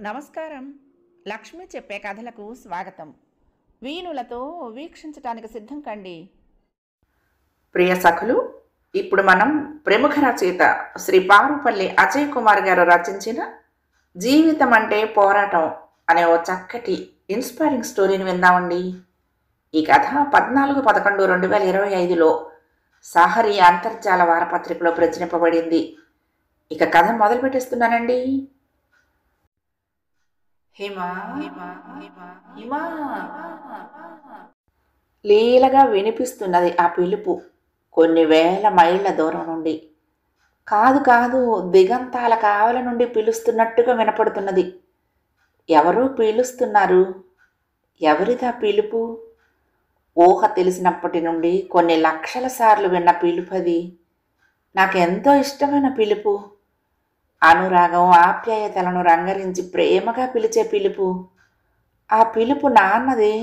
నమస్కారం. లక్ష్మి చెప్పే కథలకు స్వాగతం. వీణులతో వీక్షించటానికి సిద్ధం కండి. ప్రియ సఖులు, ఇప్పుడు మనం ప్రముఖ రచయిత శ్రీ పారుపల్లి అజయ్ కుమార్ గారు రచించిన జీవితం అంటే పోరాటం అనే ఓ చక్కటి ఇన్స్పైరింగ్ స్టోరీని విందామండి. ఈ కథ 14/11/2025లో సాహరి అంతర్జాల వారపత్రికలో ప్రచురింపబడింది. ఇక కథ మొదలు పెట్టేస్తున్నానండి. హిమా హిమా లీలగా వినిపిస్తున్నది ఆ పిలుపు కొన్ని వేల మైళ్ళ దూరం నుండి. కాదు, దిగంతాల కావల నుండి పిలుస్తున్నట్టుగా వినపడుతున్నది. ఎవరో పిలుస్తున్నారు. ఎవరిదా పిలుపు? ఊహ తెలిసినప్పటి నుండి కొన్ని లక్షల సార్లు విన్న పిలుపది. నాకెంతో ఇష్టమైన పిలుపు. అనురాగం, ఆప్యాయతలను రంగరించి ప్రేమగా పిలిచే పిలుపు. ఆ పిలుపు నాన్నది.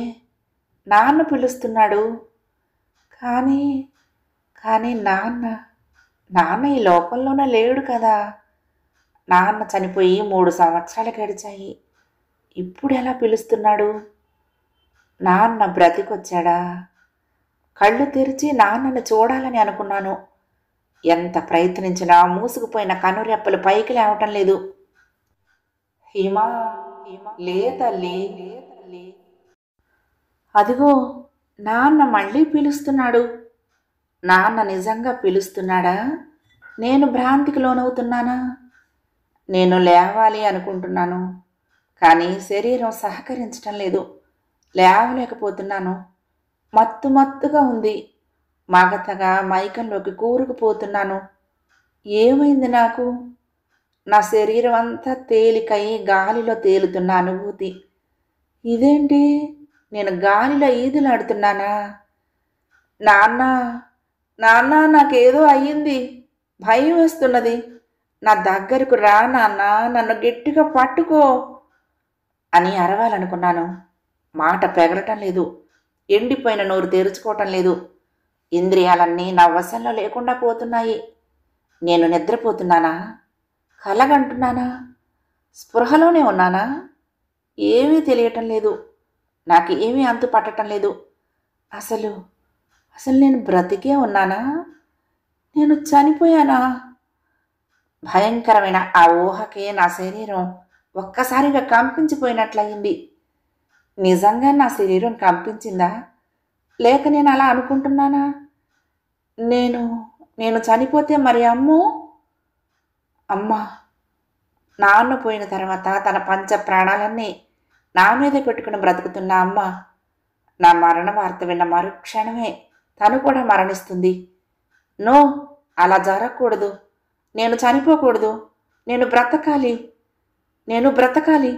నాన్న పిలుస్తున్నాడు. కానీ నాన్న ఈ లోకంలోనే లేడు కదా. నాన్న చనిపోయి 3 సంవత్సరాలు గడిచాయి. ఇప్పుడు ఎలా పిలుస్తున్నాడు? నాన్న బ్రతికొచ్చాడా? కళ్ళు తెరిచి నాన్నని చూడాలని అనుకున్నాను. ఎంత ప్రయత్నించినా మూసుకుపోయిన కనురెప్పలు పైకి లేవటం లేదు. హిమా లే తల్లి. అదిగో నాన్న మళ్ళీ పిలుస్తున్నాడు. నాన్న నిజంగా పిలుస్తున్నాడా? నేను భ్రాంతికి లోనవుతున్నానా? నేను లేవాలి అనుకుంటున్నాను, కానీ శరీరం సహకరించటం లేదు. లేవలేకపోతున్నాను. మత్తుగా ఉంది. మగతగా మైకంలోకి కూరుకుపోతున్నాను. ఏమైంది నాకు? నా శరీరం అంతా తేలికై గాలిలో తేలుతున్న అనుభూతి. ఇదేంటి, నేను గాలిలో ఈదులాడుతున్నానా? నాన్న నాకేదో అయ్యింది. భయం వేస్తున్నది. నా దగ్గరకు రా నాన్న, నన్ను గట్టిగా పట్టుకో అని అరవాలనుకున్నాను. మాట పెగలటం లేదు. ఎండిపోయిన నోరు తెరుచుకోవటం లేదు. ఇంద్రియాలన్నీ నా వశంలో లేకుండా పోతున్నాయి. నేను నిద్రపోతున్నానా? కలగంటున్నానా? స్పృహలోనే ఉన్నానా? ఏమీ తెలియటం లేదు. నాకు ఏమీ అంతు పట్టడం లేదు. అసలు నేను బ్రతికే ఉన్నానా? నేను చనిపోయానా? భయంకరమైన ఆ ఊహకే నా శరీరం ఒక్కసారిగా కంపించిపోయినట్లయింది. నిజంగా నా శరీరం కంపించిందా? లేక నేను అలా అనుకుంటున్నానా? నేను చనిపోతే మరి అమ్మ నాన్న పోయిన తర్వాత తన పంచ ప్రాణాలన్నీ నా మీదే పెట్టుకుని బ్రతుకుతున్న అమ్మ నా మరణ వార్త విన్న మరుక్షణమే తను కూడా మరణిస్తుంది. నో, అలా జరగకూడదు. నేను చనిపోకూడదు. నేను బ్రతకాలి.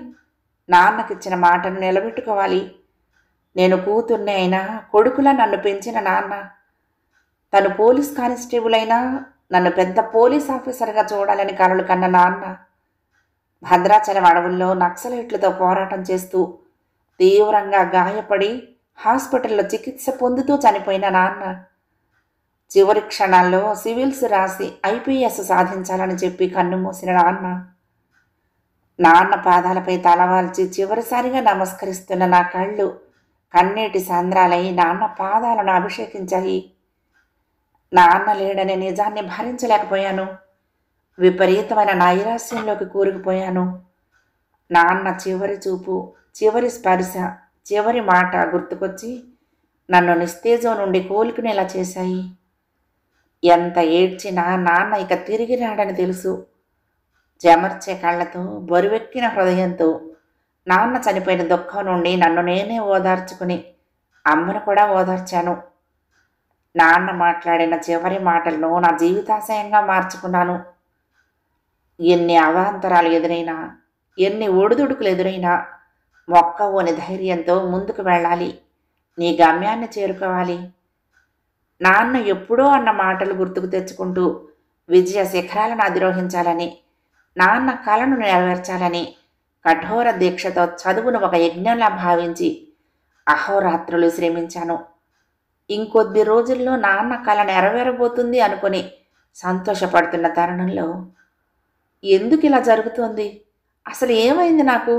నాన్నకిచ్చిన మాటను నిలబెట్టుకోవాలి. నేను కూతుర్నే అయినా కొడుకులా నన్ను పెంచిన నాన్న. తను పోలీస్ కానిస్టేబుల్ అయినా నన్ను పెద్ద పోలీస్ ఆఫీసర్గా చూడాలని కలలు కన్న నాన్న. భద్రాచలం అడవుల్లో నక్సలైట్లతో పోరాటం చేస్తూ తీవ్రంగా గాయపడి హాస్పిటల్లో చికిత్స పొందుతూ చనిపోయిన నాన్న. చివరి క్షణాల్లో సివిల్స్ రాసి IPS సాధించాలని చెప్పి కన్ను మూసిన నాన్న పాదాలపై తలవాల్చి చివరిసారిగా నమస్కరిస్తున్న నా కళ్ళు కన్నీటి సాంద్రాలై నాన్న పాదాలను అభిషేకించాయి. నాన్న లేడనే నిజాన్ని భరించలేకపోయాను. విపరీతమైన నైరాస్యంలోకి కూరుకుపోయాను. నాన్న చివరి చూపు, చివరి స్పర్శ, చివరి మాట గుర్తుకొచ్చి నన్ను నిస్తేజం నుండి కోలుకునేలా చేశాయి. ఎంత ఏడ్చినా నాన్న ఇక తిరిగి రాడని తెలుసు. చెమర్చే కళ్ళతో, బరువెక్కిన హృదయంతో నాన్న చనిపోయిన దుఃఖం నుండి నన్ను నేనే ఓదార్చుకుని అమ్మను కూడా ఓదార్చాను. నాన్న మాట్లాడిన చివరి మాటలను నా జీవితాశయంగా మార్చుకున్నాను. ఎన్ని అవాంతరాలు ఎదురైనా, ఎన్ని ఒడిదుడుకులు ఎదురైనా మొక్కవోని ధైర్యంతో ముందుకు వెళ్ళాలి. నీ గమ్యాన్ని చేరుకోవాలి. నాన్న ఎప్పుడో అన్న మాటలు గుర్తుకు తెచ్చుకుంటూ విజయ శిఖరాలను అధిరోహించాలని, నాన్న కలను నెరవేర్చాలని కఠోర దీక్షతో చదువును ఒక యజ్ఞంలా భావించి అహోరాత్రులు శ్రమించాను. ఇంకొద్ది రోజుల్లో నాన్న కల నెరవేరబోతుంది అనుకుని సంతోషపడుతున్న తరుణంలో ఎందుకు ఇలా జరుగుతోంది అసలు ఏమైంది నాకు?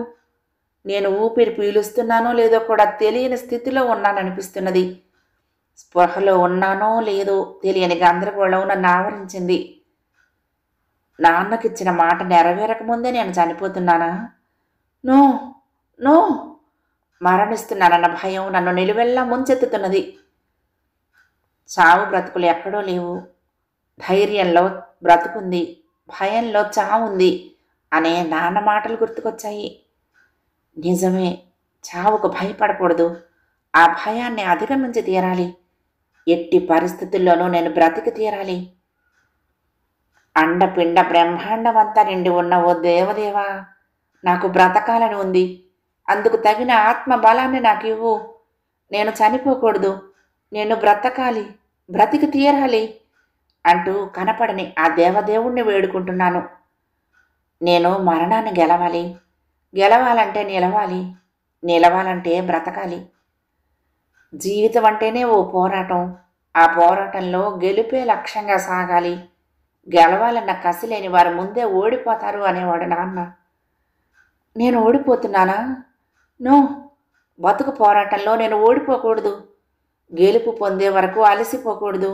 నేను ఊపిరి పీలుస్తున్నానో లేదో కూడా తెలియని స్థితిలో ఉన్నాననిపిస్తున్నది. స్పృహలో ఉన్నానో లేదో తెలియని గందరగోళం నన్ను ఆవరించింది. నాన్నకిచ్చిన మాట నెరవేరకముందే నేను చనిపోతున్నానా? No, no! మరణిస్తున్నానన్న భయం నన్ను నిలువెల్లా ముంచెత్తుతున్నది. చావు బ్రతుకులు ఎక్కడో లేవు. ధైర్యంలో బ్రతుకుంది, భయంలో చావుంది అనే నాన్న మాటలు గుర్తుకొచ్చాయి. నిజమే, చావుకు భయపడకూడదు. ఆ భయాన్ని అధిగమించి తీరాలి. ఎట్టి పరిస్థితుల్లోనూ నేను బ్రతికి తీరాలి. అండపిండ బ్రహ్మాండమంతా నిండి ఉన్న ఓ దేవదేవా, నాకు బ్రతకాలని ఉంది. అందుకు తగిన ఆత్మ బలాన్ని నాకు ఇవ్వు. నేను చనిపోకూడదు. నేను బ్రతకాలి, బ్రతికి తీరాలి అంటూ కనపడని ఆ దేవదేవుణ్ణి వేడుకుంటున్నాను. నేను మరణాన్ని గెలవాలి. గెలవాలంటే నిలవాలి. నిలవాలంటే బ్రతకాలి. జీవితం అంటేనే ఓ పోరాటం. ఆ పోరాటంలో గెలుపే లక్ష్యంగా సాగాలి. గెలవాలన్న కసి లేని వారు ముందే ఓడిపోతారు అనేవాడు నాన్న. నేను ఓడిపోతున్నానా? నో, బతుకు పోరాటంలో నేను ఓడిపోకూడదు. గెలుపు పొందే వరకు అలసిపోకూడదు.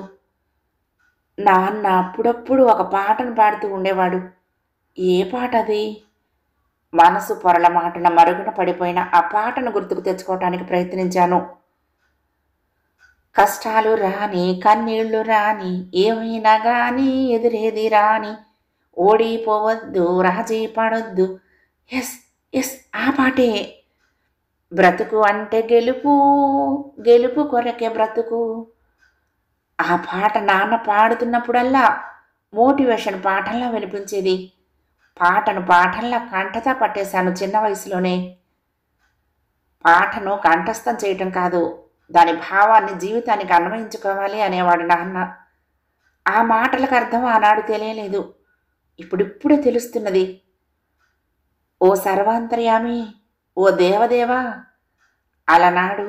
నాన్న అప్పుడప్పుడు ఒక పాటను పాడుతూ ఉండేవాడు. ఏ పాట అది? మనసు పొరల మాటన మరుగున పడిపోయిన ఆ పాటను గుర్తుకు తెచ్చుకోవటానికి ప్రయత్నించాను. కష్టాలు రాని, కన్నీళ్లు రాని, ఏమైనా గాని ఎదురేది రాని, ఓడిపోవద్దు, రాజీ పడొద్దు. ఎస్ ఎస్, ఆ పాటే. బ్రతుకు అంటే గెలుపు, గెలుపు కొరకే బ్రతుకు. ఆ పాట నాన్న పాడుతున్నప్పుడల్లా మోటివేషన్ పాఠంలా వినిపించేది. పాటను పాఠంలా కంఠతా పట్టేశాను చిన్న వయసులోనే. పాటను కంఠస్థం చేయటం కాదు, దాని భావాన్ని జీవితానికి అన్వయించుకోవాలి అనేవాడు నాన్న. ఆ మాటలకు అర్థం ఆనాడు తెలియలేదు. ఇప్పుడిప్పుడే తెలుస్తున్నది. ఓ సర్వాంతర్యామి, ఓ దేవదేవా, అలనాడు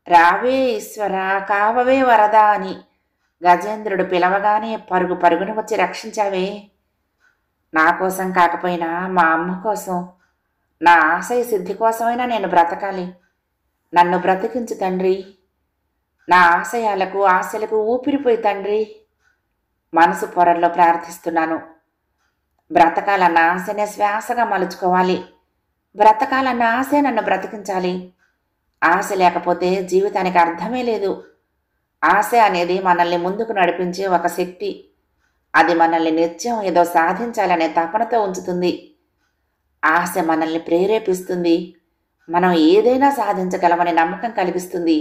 రావే ఈశ్వర, కావవే వరదా అని గజేంద్రుడు పిలవగానే పరుగు పరుగున వచ్చి రక్షించావే. నా కోసం కాకపోయినా మా అమ్మ కోసం, నా ఆశయ సిద్ధి కోసమైనా నేను బ్రతకాలి. నన్ను బ్రతికించు తండ్రి. నా ఆశయాలకు ఆశలకు ఊపిరిపోయి తండ్రి. మనసు పొరల్లో ప్రార్థిస్తున్నాను. బ్రతకాలన్న ఆశనే శ్వాసగా మలుచుకోవాలి. బ్రతకాలన్న ఆశే నన్ను బ్రతికించాలి. ఆశ లేకపోతే జీవితానికి అర్థమే లేదు. ఆశ అనేది మనల్ని ముందుకు నడిపించే ఒక శక్తి. అది మనల్ని నిత్యం ఏదో సాధించాలనే తపనతో ఉంచుతుంది. ఆశ మనల్ని ప్రేరేపిస్తుంది. మనం ఏదైనా సాధించగలమనే నమ్మకం కలిగిస్తుంది.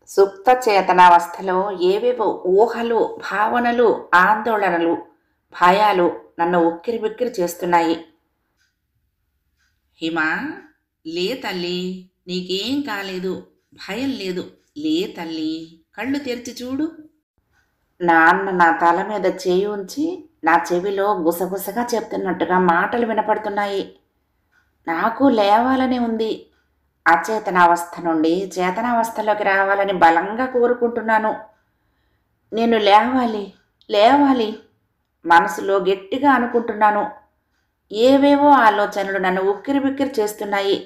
సుప్త చేతనావస్థలో ఏవేవో ఊహలు, భావనలు, ఆందోళనలు, భయాలు నన్ను ఉక్కిరిబిక్కిరి చేస్తున్నాయి. హిమా, లే తల్లి, నీకేం కాలేదు, భయం లేదు. లే తల్లి, కళ్ళు తెరిచి చూడు. నాన్న నా తల మీద చేయి ఉంచి నా చెవిలో గుసగుసగా చెప్తున్నట్టుగా మాటలు వినపడుతున్నాయి. నాకు లేవాలని ఉంది. అచేతనావస్థ నుండి చేతనావస్థలోకి రావాలని బలంగా కోరుకుంటున్నాను. నేను లేవాలి, లేవాలి మనసులో గట్టిగా అనుకుంటున్నాను. ఏవేవో ఆలోచనలు నన్ను ఉక్కిరిబిక్కిరి చేస్తున్నాయి.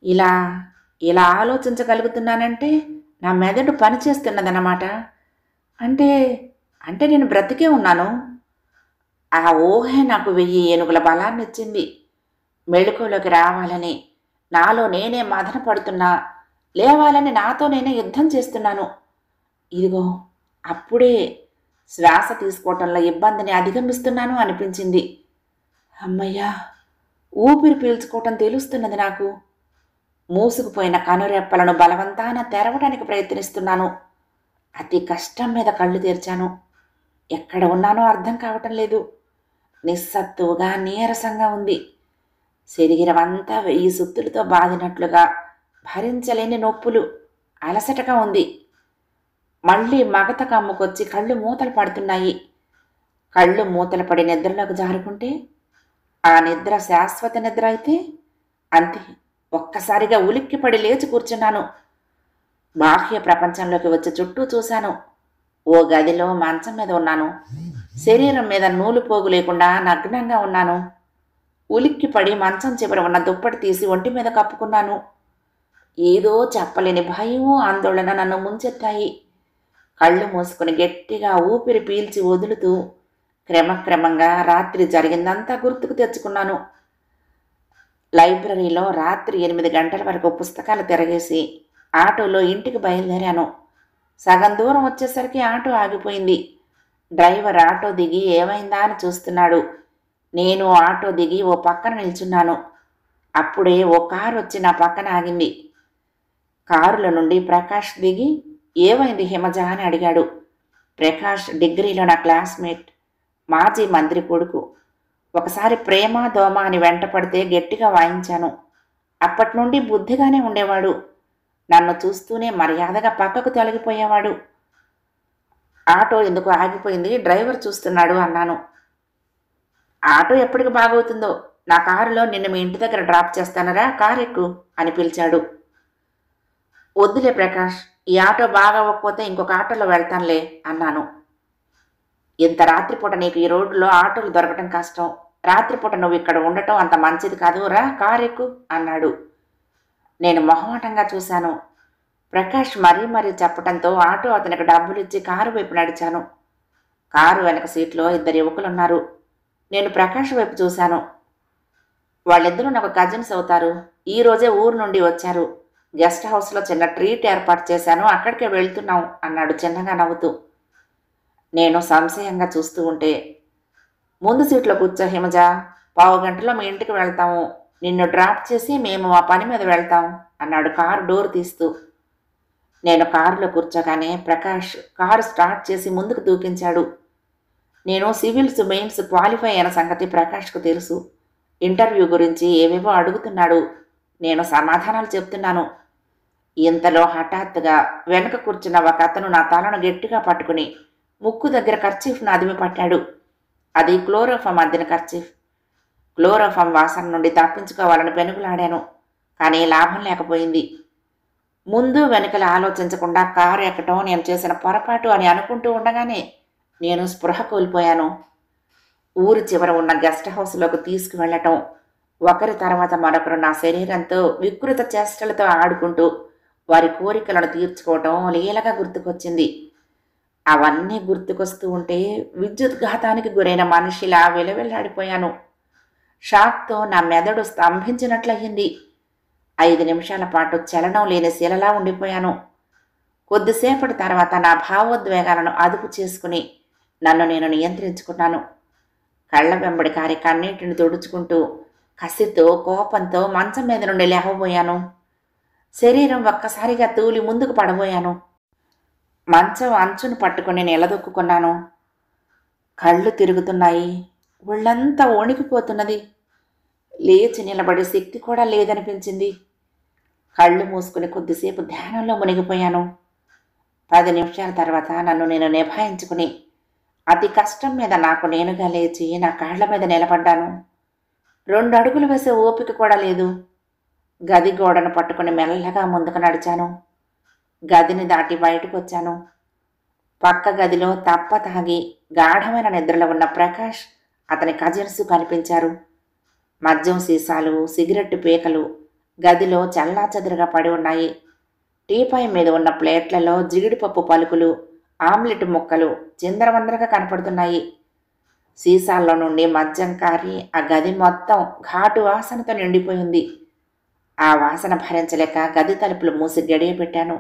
ఇలా ఇలా ఆలోచించగలుగుతున్నానంటే నా మెదడు పనిచేస్తున్నదన్నమాట. అంటే అంటే నేను బ్రతికే ఉన్నాను. ఆ ఊహే నాకు 1000 ఏనుగుల బలాన్నిచ్చింది. మెళుకువలోకి రావాలని నాలో నేనే మదన పడుతున్నా, లేవాలని నాతో నేనే యుద్ధం చేస్తున్నాను. ఇదిగో అప్పుడే శ్వాస తీసుకోవటంలో ఇబ్బందిని అధిగమిస్తున్నాను అనిపించింది. అమ్మయ్యా, ఊపిరి పీల్చుకోవటం తెలుస్తున్నది నాకు. మూసుకుపోయిన కనురెప్పలను బలవంతాన తెరవడానికి ప్రయత్నిస్తున్నాను. అతి కష్టం మీద కళ్ళు తెరిచాను. ఎక్కడ ఉన్నానో అర్థం కావటం లేదు. నిస్సత్తువుగా, నీరసంగా ఉంది. శరీరం అంతా 1000 సుత్తులతో బాదినట్లుగా, భరించలేని నొప్పులు, అలసటగా ఉంది. మళ్ళీ మగత కమ్ముకొచ్చి కళ్ళు మూతలు పడుతున్నాయి. కళ్ళు మూతలు పడి నిద్రలోకి జారుకుంటే ఆ నిద్ర శాశ్వత నిద్ర అయితే అంతే. ఒక్కసారిగా ఉలిక్కిపడి లేచి కూర్చున్నాను. బాహ్య ప్రపంచంలోకి వచ్చి చుట్టూ చూశాను. ఓ గదిలో మంచం మీద ఉన్నాను. శరీరం మీద నూలు పోగు లేకుండా నగ్నంగా ఉన్నాను. ఉలిక్కిపడి మంచం చివర ఉన్న దుప్పటి తీసి ఒంటి మీద కప్పుకున్నాను. ఏదో చెప్పలేని భయము ఆందోళన నన్ను ముంచెత్తాయి. కళ్ళు మూసుకుని గట్టిగా ఊపిరి పీల్చి వదులుతూ క్రమక్రమంగా రాత్రి జరిగిందంతా గుర్తుకు తెచ్చుకున్నాను. లైబ్రరీలో రాత్రి 8 గంటల వరకు పుస్తకాలు తిరగేసి ఆటోలో ఇంటికి బయలుదేరాను. సగం దూరం వచ్చేసరికి ఆటో ఆగిపోయింది. డ్రైవర్ ఆటో దిగి ఏమైందా అని చూస్తున్నాడు. నేను ఆటో దిగి ఓ పక్కన నిల్చున్నాను. అప్పుడే ఓ కారు వచ్చి నా పక్కన ఆగింది. కారులో నుండి ప్రకాష్ దిగి ఏమైంది హిమజ అని అడిగాడు. ప్రకాష్ డిగ్రీలో నా క్లాస్మేట్, మాజీ మంత్రి కొడుకు. ఒకసారి ప్రేమ దోమ అని వెంట పడితే గట్టిగా వాయించాను. అప్పటి నుండి బుద్ధిగానే ఉండేవాడు. నన్ను చూస్తూనే మర్యాదగా పక్కకు తొలగిపోయేవాడు. ఆటో ఎందుకు ఆగిపోయింది, డ్రైవర్ చూస్తున్నాడు అన్నాను. ఆటో ఎప్పటికి బాగవుతుందో, నా కారులో నిన్ను మీ ఇంటి దగ్గర డ్రాప్ చేస్తానరా, కారు ఎక్కు అని పిలిచాడు. వద్దులే ప్రకాష్, ఈ ఆటో బాగవ్వకపోతే ఇంకొక ఆటోలో వెళ్తానులే అన్నాను. ఇంత రాత్రిపూట నీకు ఈ రోడ్డులో ఆటోలు దొరకటం కష్టం. రాత్రిపూట నువ్వు ఇక్కడ ఉండటం అంత మంచిది కాదు, రా కారు ఎక్కు అన్నాడు. నేను మొహమాటంగా చూశాను. ప్రకాష్ మరీ చెప్పటంతో ఆటో అతనికి డబ్బులు ఇచ్చి కారు వైపు నడిచాను. కారు వెనక సీట్లో 2 యువకులున్నారు. నేను ప్రకాష్ వైపు చూశాను. వాళ్ళిద్దరూ నాకు కజిన్స్ అవుతారు. ఈ రోజే ఊరు నుండి వచ్చారు. గెస్ట్ హౌస్లో చిన్న ట్రీట్ ఏర్పాటు చేశాను, అక్కడికే వెళ్తున్నాం అన్నాడు చిన్నగా నవ్వుతూ. నేను సంశయంగా చూస్తూ ఉంటే, ముందు సీట్లో కూర్చో హిమజ, 15 గంటలో మీ ఇంటికి వెళ్తాము. నిన్ను డ్రాప్ చేసి మేము మా పని మీద వెళ్తాం అన్నాడు కారు డోర్ తీస్తూ. నేను కారులో కూర్చోగానే ప్రకాష్ కారు స్టార్ట్ చేసి ముందుకు దూకించాడు. నేను సివిల్స్ మెయిన్స్ క్వాలిఫై అయిన సంగతి ప్రకాష్కు తెలుసు. ఇంటర్వ్యూ గురించి ఏవేవో అడుగుతున్నాడు. నేను సమాధానాలు చెప్తున్నాను. ఇంతలో హఠాత్తుగా వెనక కూర్చున్న ఒక అతను నా తలను గట్టిగా పట్టుకుని ముక్కు దగ్గర కర్చీఫ్ను అదిమి పట్టాడు. అది క్లోరోఫామ్ అద్దిన కర్చీఫ్. క్లోరోఫామ్ వాసన నుండి తప్పించుకోవాలని పెనుగులాడాను. కానీ లాభం లేకపోయింది. ముందు వెనుకల ఆలోచించకుండా కారు ఎక్కటం నేను చేసిన పొరపాటు అని అనుకుంటూ ఉండగానే నేను స్పృహ కోల్పోయాను. ఊరి చివర ఉన్న గెస్ట్ హౌస్లోకి తీసుకువెళ్లటం, ఒకరి తర్వాత మరొకరు నా శరీరంతో వికృత చేష్టలతో ఆడుకుంటూ వారి కోరికలను తీర్చుకోవటం లీలగా గుర్తుకొచ్చింది. అవన్నీ గుర్తుకొస్తూ ఉంటే విద్యుద్ఘాతానికి గురైన మనిషిలా వెలవెల్లాడిపోయాను. షాక్తో నా మెదడు స్తంభించినట్లయింది. 5 నిమిషాల పాటు చలనం లేని శిలలా ఉండిపోయాను. కొద్దిసేపటి తర్వాత నా భావోద్వేగాలను అదుపు చేసుకుని నన్ను నేను నియంత్రించుకున్నాను. కళ్ళ వెంబడి కారి కన్నీటిని తుడుచుకుంటూ కసితో కోపంతో మంచం మీద నుండి లేవబోయాను. శరీరం ఒక్కసారిగా తూలి ముందుకు పడబోయాను. మంచం అంచును పట్టుకుని నిలదొక్కున్నాను. కళ్ళు తిరుగుతున్నాయి. ఒళ్ళంతా వణికిపోతున్నది. లేచి నిలబడి శక్తి కూడా లేదనిపించింది. కళ్ళు మూసుకుని కొద్దిసేపు ధ్యానంలో మునిగిపోయాను. 10 నిమిషాల తర్వాత నన్ను నేను నిభాయించుకుని అతి కష్టం మీద నాకు నేనుగా లేచి నా కాళ్ల మీద నిలబడ్డాను. 2 అడుగులు వేసే ఓపిక కూడా లేదు. గది గోడను పట్టుకుని మెల్లగా ముందుకు నడిచాను. గదిని దాటి బయటకు వచ్చాను. పక్క గదిలో తప్ప తాగి గాఢమైన నిద్రలో ఉన్న ప్రకాష్, అతని కజిన్స్ కనిపించారు. మద్యం సీసాలు, సిగరెట్టు పీకలు గదిలో చల్లాచెదరుగా పడి ఉన్నాయి. టీపాయ్ మీద ఉన్న ప్లేట్లలో జిగిడిపప్పు పలుకులు, ఆమ్లెట్ ముక్కలు చిందరవందరగా కనపడుతున్నాయి. సీసాల్లో నుండి మద్యం కారి ఆ గది మొత్తం ఘాటు వాసనతో నిండిపోయింది. ఆ వాసన భరించలేక గది తలుపులు మూసి గడియ పెట్టాను.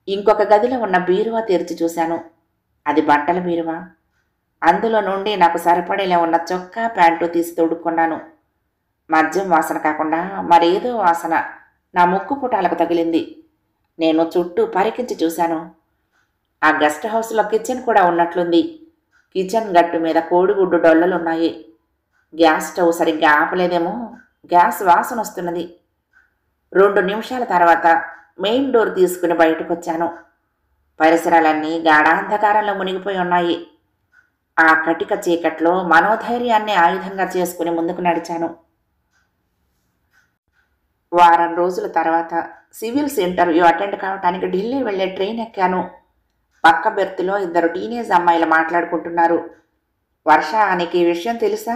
ఇంకొక గదిలో ఉన్న బీరువా తెరిచి చూశాను. అది బట్టల బీరువా. అందులో నుండి నాకు సరిపడేలా ఉన్న చొక్కా, ప్యాంటు తీసి తొడుక్కున్నాను. మద్యం వాసన కాకుండా మరేదో వాసన నా ముక్కు పుటాలకు తగిలింది. నేను చుట్టూ పరికించి చూశాను. ఆ గెస్ట్ హౌస్లో కిచెన్ కూడా ఉన్నట్లుంది. కిచెన్ గట్టు మీద కోడిగుడ్డు డొల్లలున్నాయి. గ్యాస్ స్టవ్ సరిగ్గా ఆపలేదేమో, గ్యాస్ వాసన వస్తున్నది. 2 నిమిషాల తర్వాత మెయిన్ డోర్ తీసుకుని బయటకు వచ్చాను. పరిసరాలన్నీ గాఢాంధకారంలో మునిగిపోయి ఉన్నాయి. ఆ కటిక చీకట్లో మనోధైర్యాన్ని ఆయుధంగా చేసుకుని ముందుకు నడిచాను. వారం రోజుల తర్వాత సివిల్స్ ఇంటర్వ్యూ అటెండ్ కావటానికి ఢిల్లీ వెళ్లే ట్రైన్ ఎక్కాను. పక్క బెర్త్లో 2 టీనేజ్ అమ్మాయిలు మాట్లాడుకుంటున్నారు. వర్ష, నీకు ఈ విషయం తెలుసా?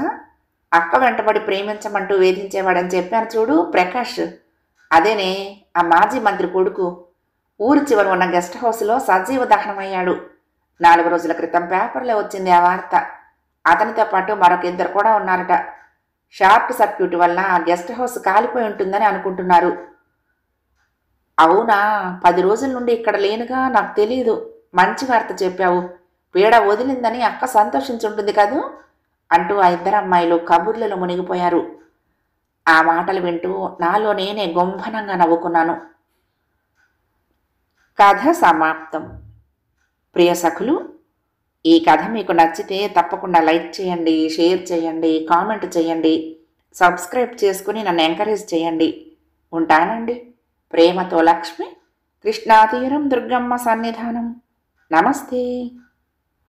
అక్క వెంటబడి ప్రేమించమంటూ వేధించేవాడని చెప్పాను చూడు ప్రకాష్, అదేనే ఆ మాజీ మంత్రి కొడుకు. ఊరి చివర ఉన్న గెస్ట్ హౌస్లో సజీవ దహనమయ్యాడు. 4 రోజుల క్రితం పేపర్లో వచ్చింది ఆ వార్త. అతనితో పాటు మరొక 2 కూడా ఉన్నారట. షార్ట్ సర్క్యూట్ వల్ల ఆ గెస్ట్ హౌస్ కాలిపోయి ఉంటుందని అనుకుంటున్నారు. అవునా, 10 రోజుల నుండి ఇక్కడ లేనుగా, నాకు తెలీదు. మంచి వార్త చెప్పావు. పీడ వదిలిందని అక్క సంతోషించుంటుంది కదూ అంటూ ఆ 2 అమ్మాయిలు కబుర్లలో మునిగిపోయారు. ఆ మాటలు వింటూ నాలో నేనే గుంభనంగా నవ్వుకున్నాను. కథ సమాప్తం. ప్రియ సఖులు, ఈ కథ మీకు నచ్చితే తప్పకుండా లైక్ చేయండి, షేర్ చేయండి, కామెంట్ చేయండి, సబ్స్క్రైబ్ చేసుకుని నన్ను ఎంకరేజ్ చేయండి. ఉంటానండి. ప్రేమతో లక్ష్మి, కృష్ణాతీరం దుర్గమ్మ సన్నిధానం. నమస్తే.